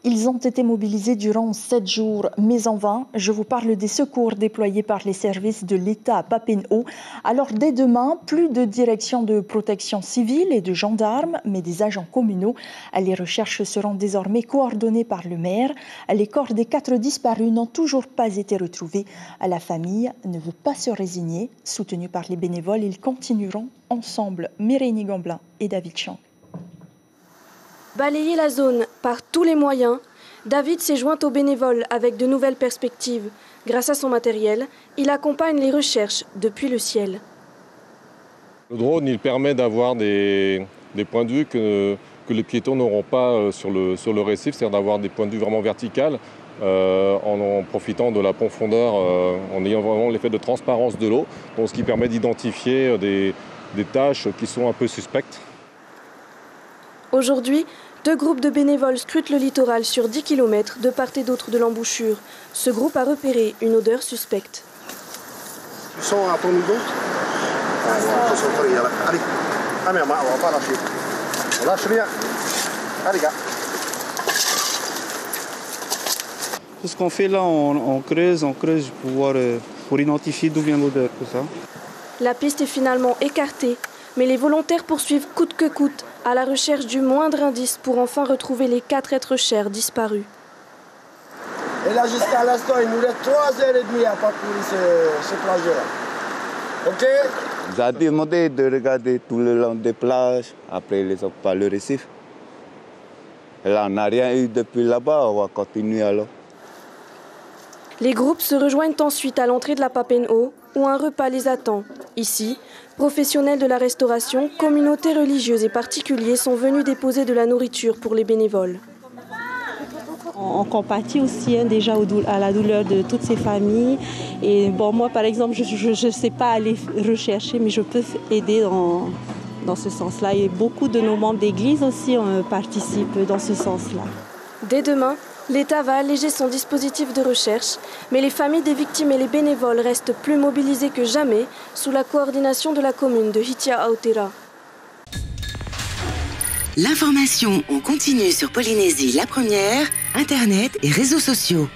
Ils ont été mobilisés durant 7 jours, mais en vain. Je vous parle des secours déployés par les services de l'État à Papenhaut. Alors dès demain, plus de direction de protection civile et de gendarmes, mais des agents communaux. Les recherches seront désormais coordonnées par le maire. Les corps des 4 disparus n'ont toujours pas été retrouvés. La famille ne veut pas se résigner. Soutenus par les bénévoles, ils continueront ensemble. Mireille Gamblin et David Chang. Balayer la zone par tous les moyens, David s'est joint aux bénévoles avec de nouvelles perspectives. Grâce à son matériel, il accompagne les recherches depuis le ciel. Le drone, il permet d'avoir des points de vue que les piétons n'auront pas sur le récif, c'est-à-dire d'avoir des points de vue vraiment verticales en profitant de la profondeur, en ayant vraiment l'effet de transparence de l'eau, donc ce qui permet d'identifier des tâches qui sont un peu suspectes. Aujourd'hui, 2 groupes de bénévoles scrutent le littoral sur 10 km de part et d'autre de l'embouchure. Ce groupe a repéré une odeur suspecte. Tu sens à ton niveau? Allez, on va pas lâcher. On lâche rien. Allez, gars. Tout ce qu'on fait là, on creuse pour identifier d'où vient l'odeur, tout ça. La piste est finalement écartée, mais les volontaires poursuivent coûte que coûte à la recherche du moindre indice pour enfin retrouver les 4 êtres chers disparus. Et là, jusqu'à l'instant, il nous reste 3h30 à parcourir ce trajet-là. OK? Vous avez demandé de regarder tout le long des plages, après le récif. Et là, on n'a rien eu depuis là-bas, on va continuer alors. Les groupes se rejoignent ensuite à l'entrée de la Papenhaut, où un repas les attend. Ici, professionnels de la restauration, communautés religieuses et particuliers sont venus déposer de la nourriture pour les bénévoles. On compatit aussi déjà à la douleur de toutes ces familles. Et bon, moi, par exemple, je ne sais pas aller rechercher, mais je peux aider dans ce sens-là. Et beaucoup de nos membres d'église aussi participent dans ce sens-là. Dès demain, l'État va alléger son dispositif de recherche, mais les familles des victimes et les bénévoles restent plus mobilisés que jamais sous la coordination de la commune de Hitia-Aotera. L'information en continu sur Polynésie la première, Internet et réseaux sociaux.